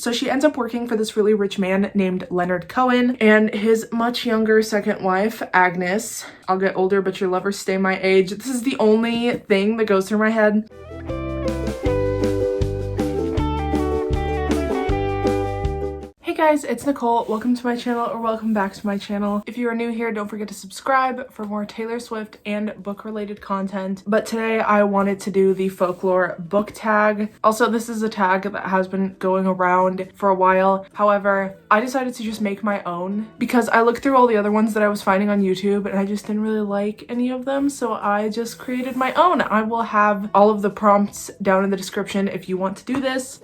So she ends up working for this really rich man named Leonard Cohen and his much younger second wife, Agnes. I'll get older, but your lovers stay my age. This is the only thing that goes through my head. Hey guys, it's Nicole. Welcome to my channel, or welcome back to my channel. If you are new here, don't forget to subscribe for more Taylor Swift and book related content. But today I wanted to do the folklore book tag. Also, this is a tag that has been going around for a while. However, I decided to just make my own because I looked through all the other ones that I was finding on YouTube and I just didn't really like any of them. So I just created my own. I will have all of the prompts down in the description if you want to do this.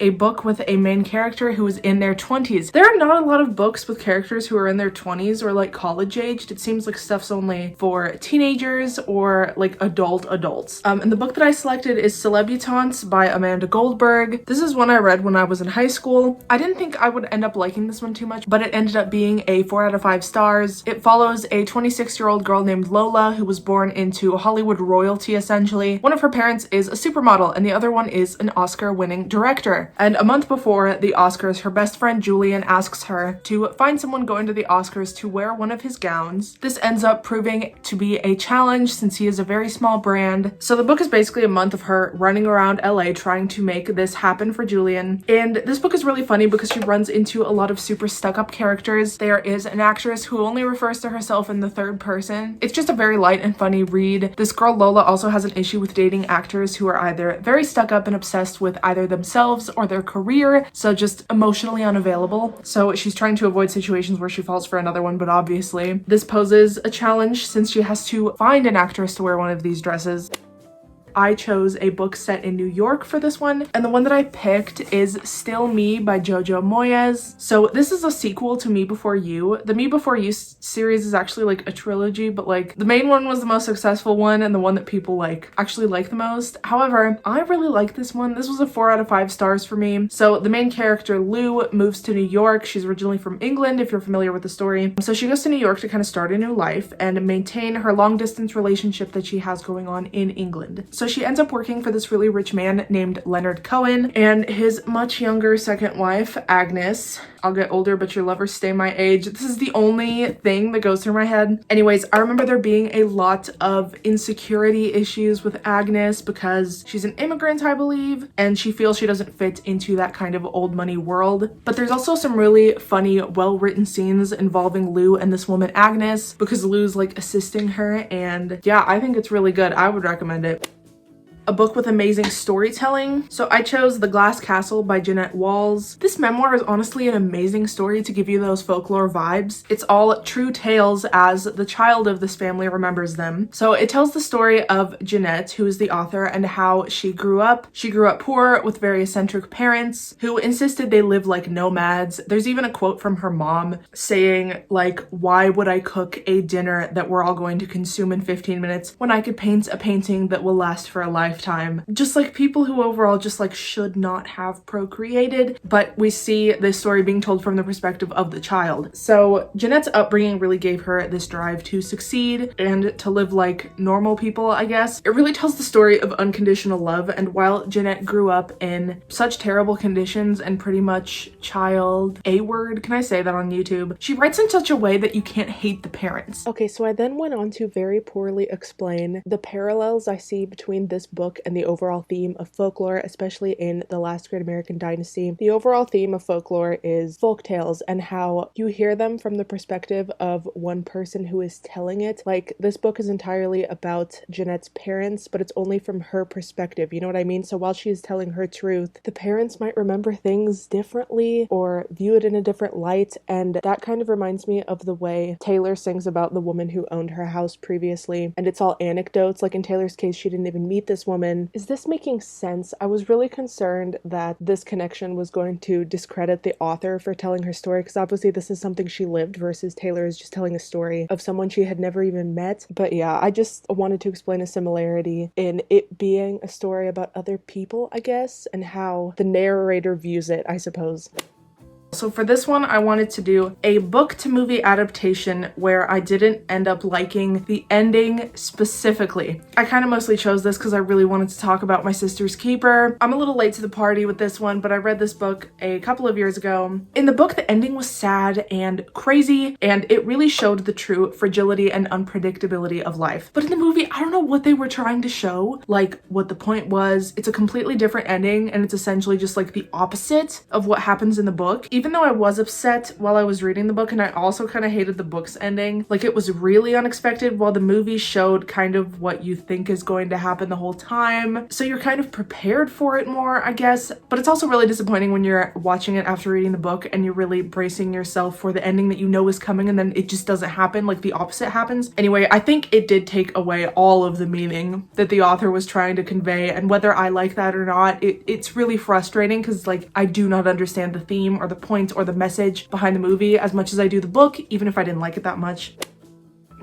A book with a main character who is in their 20s. There are not a lot of books with characters who are in their 20s or like college aged. It seems like stuff's only for teenagers or like adults. And the book that I selected is Celebutantes by Amanda Goldberg. This is one I read when I was in high school. I didn't think I would end up liking this one too much, but it ended up being a 4 out of 5 stars. It follows a 26-year-old girl named Lola who was born into Hollywood royalty essentially. One of her parents is a supermodel and the other one is an Oscar-winning director. And a month before the Oscars, her best friend Julian asks her to find someone going to the Oscars to wear one of his gowns. This ends up proving to be a challenge since he is a very small brand. So the book is basically a month of her running around LA trying to make this happen for Julian. And this book is really funny because she runs into a lot of super stuck-up characters. There is an actress who only refers to herself in the third person. It's just a very light and funny read. This girl Lola also has an issue with dating actors who are either very stuck-up and obsessed with either themselves or their career, so just emotionally unavailable. So she's trying to avoid situations where she falls for another one, but obviously this poses a challenge since she has to find an actress to wear one of these dresses. I chose a book set in New York for this one, and the one that I picked is Still Me by Jojo Moyes. So this is a sequel to Me Before You. The Me Before You series is actually like a trilogy, but like the main one was the most successful one and the one that people like actually like the most. However, I really like this one. This was a 4 out of 5 stars for me. So the main character Lou moves to New York. She's originally from England, if you're familiar with the story. So she goes to New York to kind of start a new life and maintain her long distance relationship that she has going on in England. So she ends up working for this really rich man named Leonard Cohen and his much younger second wife, Agnes. I'll get older, but your lovers stay my age. This is the only thing that goes through my head. Anyways, I remember there being a lot of insecurity issues with Agnes because she's an immigrant, I believe, and she feels she doesn't fit into that kind of old money world. But there's also some really funny, well-written scenes involving Lou and this woman, Agnes, because Lou's like assisting her, and yeah, I think it's really good. I would recommend it. A book with amazing storytelling. So I chose The Glass Castle by Jeanette Walls. This memoir is honestly an amazing story to give you those folklore vibes. It's all true tales as the child of this family remembers them. So it tells the story of Jeanette, who is the author, and how she grew up. She grew up poor with very eccentric parents who insisted they live like nomads. There's even a quote from her mom saying like, "Why would I cook a dinner that we're all going to consume in 15 minutes when I could paint a painting that will last for a lifetime?" Just like people who overall just like should not have procreated, but we see this story being told from the perspective of the child. So Jeanette's upbringing really gave her this drive to succeed and to live like normal people, I guess. It really tells the story of unconditional love, and while Jeanette grew up in such terrible conditions and pretty much child A-word, can I say that on YouTube? She writes in such a way that you can't hate the parents. Okay, so I then went on to very poorly explain the parallels I see between this book and the overall theme of folklore, especially in The Last Great American Dynasty. The overall theme of folklore is folk tales and how you hear them from the perspective of one person who is telling it. Like, this book is entirely about Jeanette's parents, but it's only from her perspective, you know what I mean? So while she is telling her truth, the parents might remember things differently or view it in a different light, and that kind of reminds me of the way Taylor sings about the woman who owned her house previously, and it's all anecdotes. Like in Taylor's case, she didn't even meet this woman. Is this making sense? I was really concerned that this connection was going to discredit the author for telling her story, because obviously this is something she lived versus Taylor is just telling a story of someone she had never even met. But yeah, I just wanted to explain a similarity in it being a story about other people, I guess, and how the narrator views it, I suppose. So for this one, I wanted to do a book to movie adaptation where I didn't end up liking the ending specifically. I kind of mostly chose this because I really wanted to talk about My Sister's Keeper. I'm a little late to the party with this one, but I read this book a couple of years ago. In the book, the ending was sad and crazy, and it really showed the true fragility and unpredictability of life. But in the movie, I don't know what they were trying to show, like what the point was. It's a completely different ending, and it's essentially just like the opposite of what happens in the book. Even though I was upset while I was reading the book, and I also kind of hated the book's ending, like it was really unexpected, while the movie showed kind of what you think is going to happen the whole time. So you're kind of prepared for it more, I guess. But it's also really disappointing when you're watching it after reading the book and you're really bracing yourself for the ending that you know is coming, and then it just doesn't happen, like the opposite happens. Anyway, I think it did take away all of the meaning that the author was trying to convey, and whether I like that or not, it's really frustrating because like I do not understand the theme or the point or the message behind the movie as much as I do the book, even if I didn't like it that much.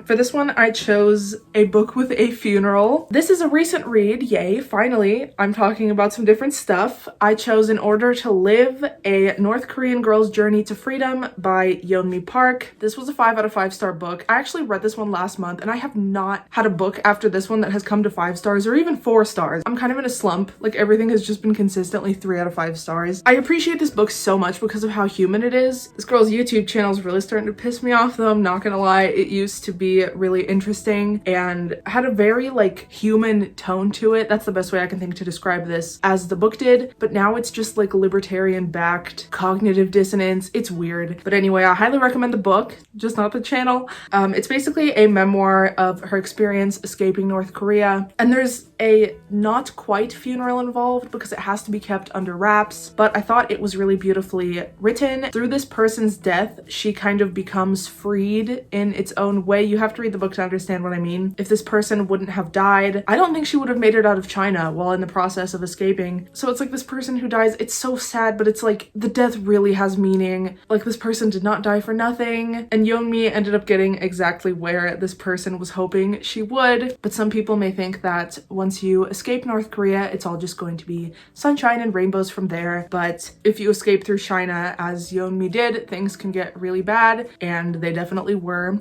For this one, I chose A Book with a Funeral. This is a recent read, yay, finally. I'm talking about some different stuff. I chose In Order to Live, a North Korean girl's journey to freedom by Yeonmi Park. This was a 5 out of 5 star book. I actually read this one last month, and I have not had a book after this one that has come to 5 stars or even 4 stars. I'm kind of in a slump. Like everything has just been consistently 3 out of 5 stars. I appreciate this book so much because of how human it is. This girl's YouTube channel is really starting to piss me off though, I'm not gonna lie. It used to be really interesting and had a very like human tone to it. That's the best way I can think to describe this, as the book did, but now it's just like libertarian backed cognitive dissonance. It's weird. But anyway, I highly recommend the book, just not the channel. It's basically a memoir of her experience escaping North Korea, and there's a not quite funeral involved because it has to be kept under wraps, but I thought it was really beautifully written. Through this person's death, she kind of becomes freed in its own way. You have to read the book to understand what I mean. If this person wouldn't have died, I don't think she would have made it out of China while in the process of escaping. So it's like this person who dies, it's so sad, but it's like the death really has meaning. Like this person did not die for nothing, and Yeonmi ended up getting exactly where this person was hoping she would. But some people may think that once you escape North Korea, it's all just going to be sunshine and rainbows from there. But if you escape through China, as Yeonmi did, things can get really bad, and they definitely were.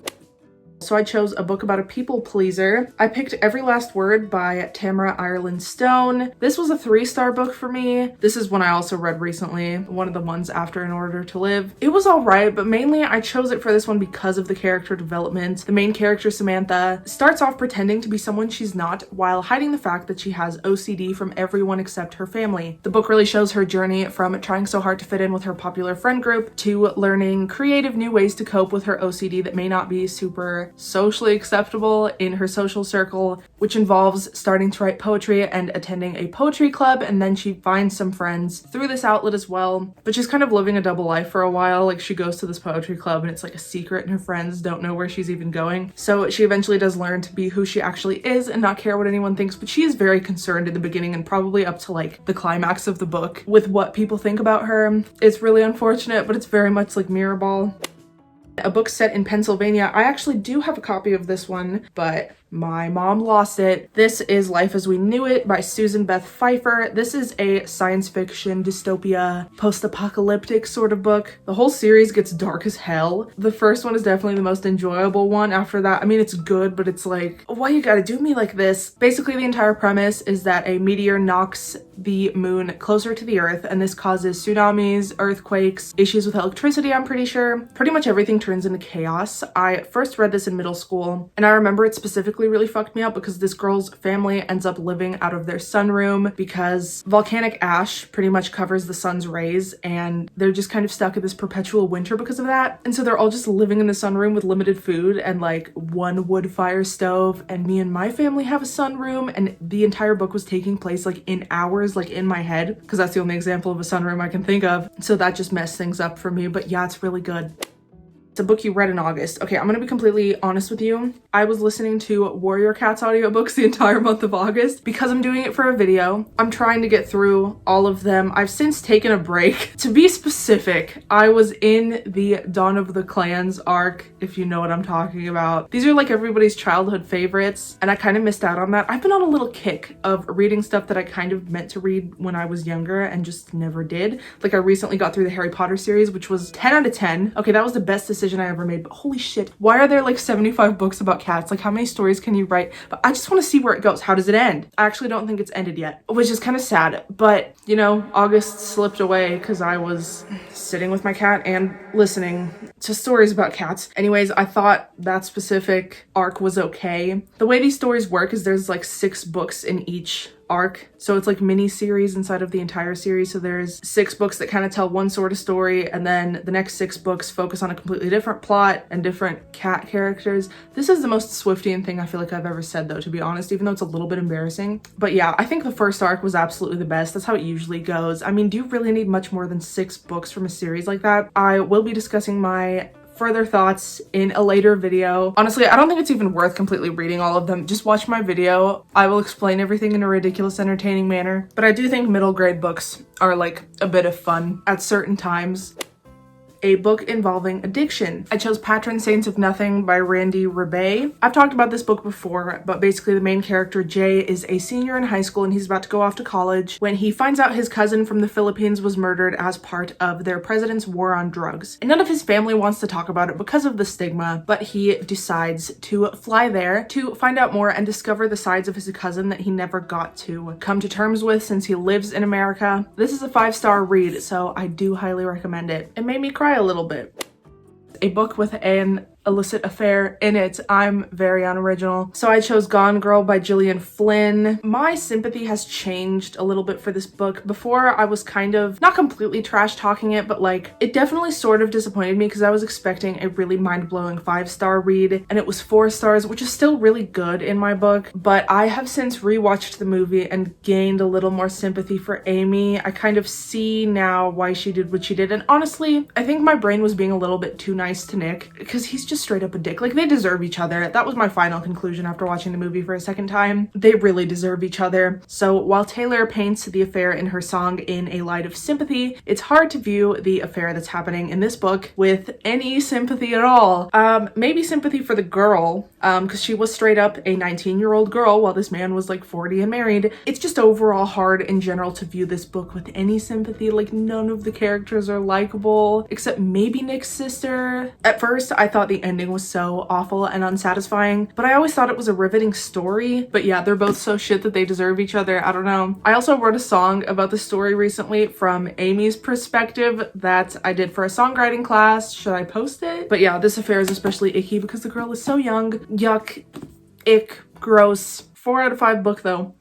So I chose a book about a people pleaser. I picked Every Last Word by Tamara Ireland Stone. This was a 3-star book for me. This is one I also read recently, one of the ones after In Order to Live. It was alright, but mainly I chose it for this one because of the character development. The main character, Samantha, starts off pretending to be someone she's not while hiding the fact that she has OCD from everyone except her family. The book really shows her journey from trying so hard to fit in with her popular friend group to learning creative new ways to cope with her OCD that may not be super socially acceptable in her social circle, which involves starting to write poetry and attending a poetry club, and then she finds some friends through this outlet as well. But she's kind of living a double life for a while. Like she goes to this poetry club and it's like a secret and her friends don't know where she's even going. So she eventually does learn to be who she actually is and not care what anyone thinks, but she is very concerned in the beginning and probably up to like the climax of the book with what people think about her. It's really unfortunate, but it's very much like Mirrorball. A book set in Pennsylvania. I actually do have a copy of this one, but my mom lost it. This is Life as We Knew It by Susan Beth Pfeiffer. This is a science fiction, dystopia, post-apocalyptic sort of book. The whole series gets dark as hell. The first one is definitely the most enjoyable one. After that, I mean, it's good, but it's like, why you gotta do me like this? Basically, the entire premise is that a meteor knocks the moon closer to the earth, and this causes tsunamis, earthquakes, issues with electricity, I'm pretty sure. Pretty much everything turns into chaos. I first read this in middle school, and I remember it specifically really fucked me up because this girl's family ends up living out of their sunroom because volcanic ash pretty much covers the sun's rays, and they're just kind of stuck in this perpetual winter because of that. And so they're all just living in the sunroom with limited food and like one wood fire stove, and me and my family have a sunroom, and the entire book was taking place like in hours, like in my head, because that's the only example of a sunroom I can think of. So that just messed things up for me, but yeah, it's really good. It's a book you read in August. Okay, I'm gonna be completely honest with you. I was listening to Warrior Cats audiobooks the entire month of August because I'm doing it for a video. I'm trying to get through all of them. I've since taken a break. To be specific, I was in the Dawn of the Clans arc, if you know what I'm talking about. These are like everybody's childhood favorites, and I kind of missed out on that. I've been on a little kick of reading stuff that I kind of meant to read when I was younger and just never did. Like I recently got through the Harry Potter series, which was 10 out of 10. Okay, that was the best decision I ever made, but holy shit, why are there like 75 books about cats? Like how many stories can you write? But I just want to see where it goes. How does it end? I actually don't think it's ended yet, which is kind of sad, but you know, August slipped away because I was sitting with my cat and listening to stories about cats. Anyways, I thought that specific arc was okay. The way these stories work is there's like 6 books in each arc, so it's like mini series inside of the entire series. So there's 6 books that kind of tell one sort of story, and then the next 6 books focus on a completely different plot and different cat characters. This is the most Swiftian thing I feel like I've ever said, though, to be honest, even though it's a little bit embarrassing. But yeah, I think the first arc was absolutely the best. That's how it usually goes. I mean, do you really need much more than 6 books from a series like that? I will be discussing my further thoughts in a later video. Honestly, I don't think it's even worth completely reading all of them. Just watch my video. I will explain everything in a ridiculous, entertaining manner. But I do think middle grade books are like a bit of fun at certain times. A book involving addiction. I chose Patron Saints of Nothing by Randy Rebay. I've talked about this book before, but basically the main character, Jay, is a senior in high school and he's about to go off to college when he finds out his cousin from the Philippines was murdered as part of their president's war on drugs. And none of his family wants to talk about it because of the stigma, but he decides to fly there to find out more and discover the sides of his cousin that he never got to come to terms with since he lives in America. This is a 5-star read, so I do highly recommend it. It made me cry a little bit. A book with an illicit affair in it. I'm very unoriginal. So I chose Gone Girl by Gillian Flynn. My sympathy has changed a little bit for this book. Before I was kind of, not completely trash talking it, but like it definitely sort of disappointed me because I was expecting a really mind-blowing 5-star read and it was 4 stars, which is still really good in my book. But I have since rewatched the movie and gained a little more sympathy for Amy. I kind of see now why she did what she did. And honestly, I think my brain was being a little bit too nice to Nick because he's just straight up a dick. Like, they deserve each other. That was my final conclusion after watching the movie for a second time. They really deserve each other. So while Taylor paints the affair in her song in a light of sympathy, it's hard to view the affair that's happening in this book with any sympathy at all. Maybe sympathy for the girl, because she was straight up a 19-year-old girl while this man was like 40 and married. It's just overall hard in general to view this book with any sympathy. Like, none of the characters are likable except maybe Nick's sister. At first, I thought the ending was so awful and unsatisfying, but I always thought it was a riveting story. But yeah, they're both so shit that they deserve each other. I don't know. I also wrote a song about the story recently from Amy's perspective that I did for a songwriting class. Should I post it? But yeah, this affair is especially icky because the girl is so young. Yuck, ick, gross. 4 out of 5 book though.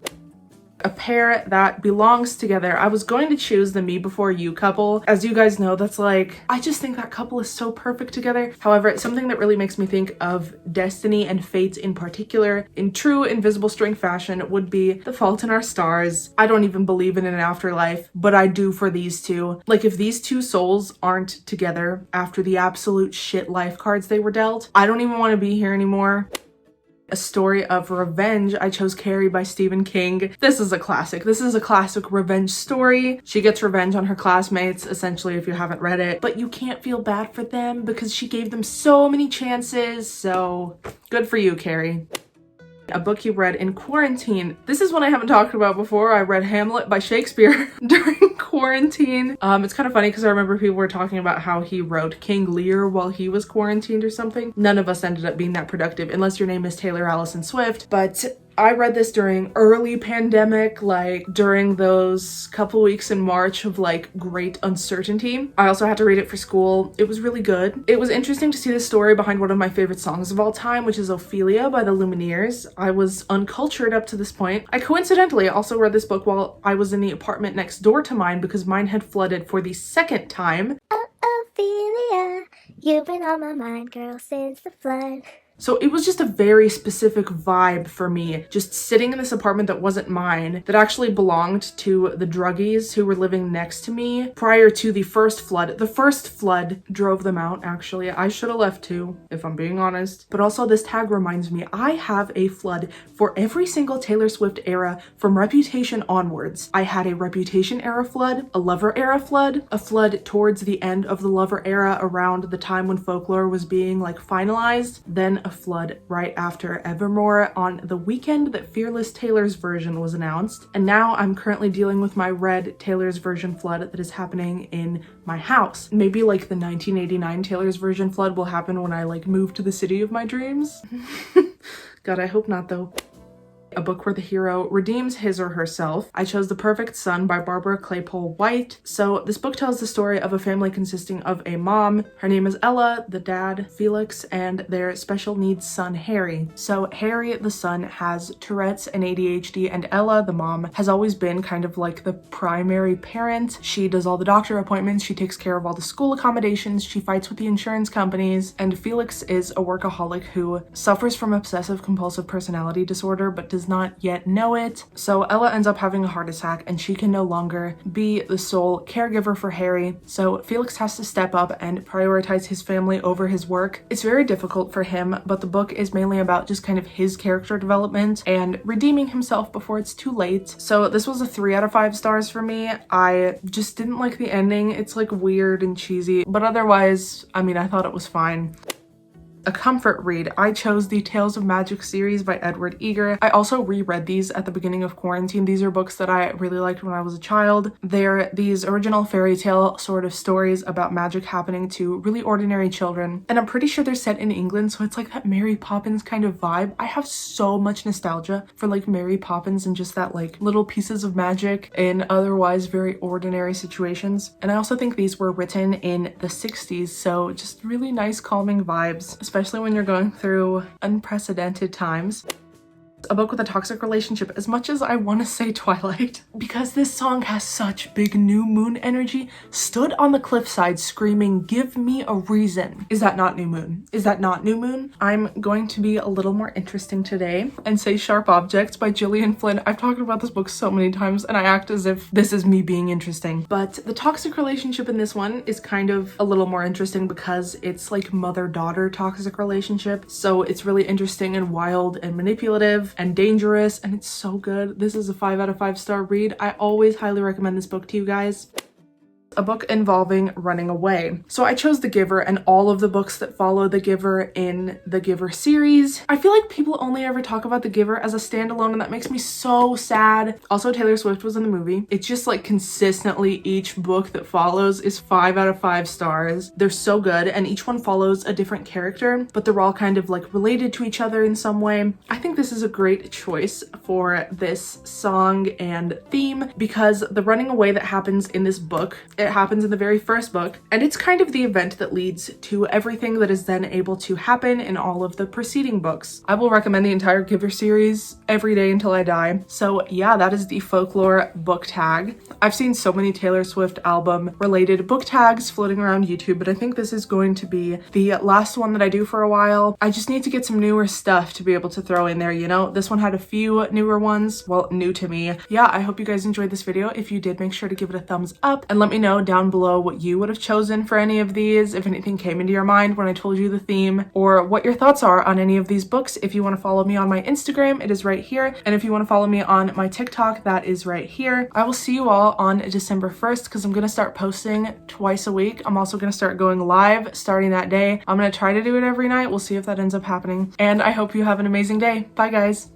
A pair that belongs together. I was going to choose the Me Before You couple. As you guys know, that's like, I just think that couple is so perfect together. However, something that really makes me think of Destiny and Fate in particular, in true Invisible String fashion, would be The Fault in Our Stars. I don't even believe in an afterlife, but I do for these two. Like, if these two souls aren't together after the absolute shit life cards they were dealt, I don't even want to be here anymore. A story of revenge. I chose Carrie by Stephen King. This is a classic. This is a classic revenge story. She gets revenge on her classmates, essentially, if you haven't read it. But you can't feel bad for them because she gave them so many chances. So good for you, Carrie. A book you read in quarantine. This is one I haven't talked about before. I read Hamlet by Shakespeare during quarantine. It's kind of funny because I remember people were talking about how he wrote King Lear while he was quarantined or something. None of us ended up being that productive unless your name is Taylor Allison Swift. But I read this during early pandemic, like during those couple weeks in March of like great uncertainty. I also had to read it for school. It was really good. It was interesting to see the story behind one of my favorite songs of all time, which is Ophelia by the Lumineers. I was uncultured up to this point. I coincidentally also read this book while I was in the apartment next door to mine because mine had flooded for the second time. Oh, Ophelia, you've been on my mind, girl, since the flood. So it was just a very specific vibe for me, just sitting in this apartment that wasn't mine, that actually belonged to the druggies who were living next to me prior to the first flood. The first flood drove them out, actually. I should have left too, if I'm being honest. But also this tag reminds me, I have a flood for every single Taylor Swift era from Reputation onwards. I had a Reputation era flood, a Lover era flood, a flood towards the end of the Lover era around the time when Folklore was being like finalized, then a flood right after Evermore on the weekend that Fearless Taylor's version was announced. And now I'm currently dealing with my Red Taylor's version flood that is happening in my house. Maybe like the 1989 Taylor's version flood will happen when I like move to the city of my dreams. God, I hope not though. A book where the hero redeems his or herself. I chose The Perfect Son by Barbara Claypole White. So this book tells the story of a family consisting of a mom, her name is Ella, the dad, Felix, and their special needs son, Harry. So Harry, the son, has Tourette's and ADHD, and Ella, the mom, has always been kind of like the primary parent. She does all the doctor appointments, she takes care of all the school accommodations, she fights with the insurance companies, and Felix is a workaholic who suffers from obsessive compulsive personality disorder but does not yet know it. So Ella ends up having a heart attack and she can no longer be the sole caregiver for Harry. So Felix has to step up and prioritize his family over his work. It's very difficult for him, but the book is mainly about just kind of his character development and redeeming himself before it's too late. So this was a 3 out of 5 stars for me. I just didn't like the ending. It's like weird and cheesy, but otherwise, I mean, I thought it was fine. A comfort read, I chose the Tales of Magic series by Edward Eger. I also reread these at the beginning of quarantine. These are books that I really liked when I was a child. They're these original fairy tale sort of stories about magic happening to really ordinary children. And I'm pretty sure they're set in England, so it's like that Mary Poppins kind of vibe. I have so much nostalgia for like Mary Poppins and just that like little pieces of magic in otherwise very ordinary situations. And I also think these were written in the 60s, so just really nice calming vibes, especially when you're going through unprecedented times. A book with a toxic relationship, as much as I want to say Twilight, because this song has such big new moon energy, stood on the cliffside screaming, "Give me a reason." Is that not new moon? Is that not new moon? I'm going to be a little more interesting today and say Sharp Objects by Gillian Flynn. I've talked about this book so many times and I act as if this is me being interesting. But the toxic relationship in this one is kind of a little more interesting because it's like mother-daughter toxic relationship. So it's really interesting and wild and manipulative and dangerous, and it's so good. This is a 5 out of 5 star read. I always highly recommend this book to you guys. A book involving running away. So I chose The Giver and all of the books that follow The Giver in the Giver series. I feel like people only ever talk about The Giver as a standalone, and that makes me so sad. Also, Taylor Swift was in the movie. It's just like consistently each book that follows is 5 out of 5 stars. They're so good, and each one follows a different character, but they're all kind of like related to each other in some way. I think this is a great choice for this song and theme because the running away that happens in this book, it happens in the very first book, and it's kind of the event that leads to everything that is then able to happen in all of the preceding books. I will recommend the entire Giver series every day until I die. So yeah, that is the Folklore book tag. I've seen so many Taylor Swift album related book tags floating around YouTube, but I think this is going to be the last one that I do for a while. I just need to get some newer stuff to be able to throw in there, you know? This one had a few newer ones, well, new to me. Yeah, I hope you guys enjoyed this video. If you did, make sure to give it a thumbs up and let me know down below what you would have chosen for any of these, if anything came into your mind when I told you the theme, or what your thoughts are on any of these books. If you want to follow me on my Instagram, it is right here, and if you want to follow me on my TikTok, that is right here. I will see you all on December 1st because I'm going to start posting twice a week. I'm also going to start going live starting that day. I'm going to try to do it every night. We'll see if that ends up happening, and I hope you have an amazing day. Bye guys.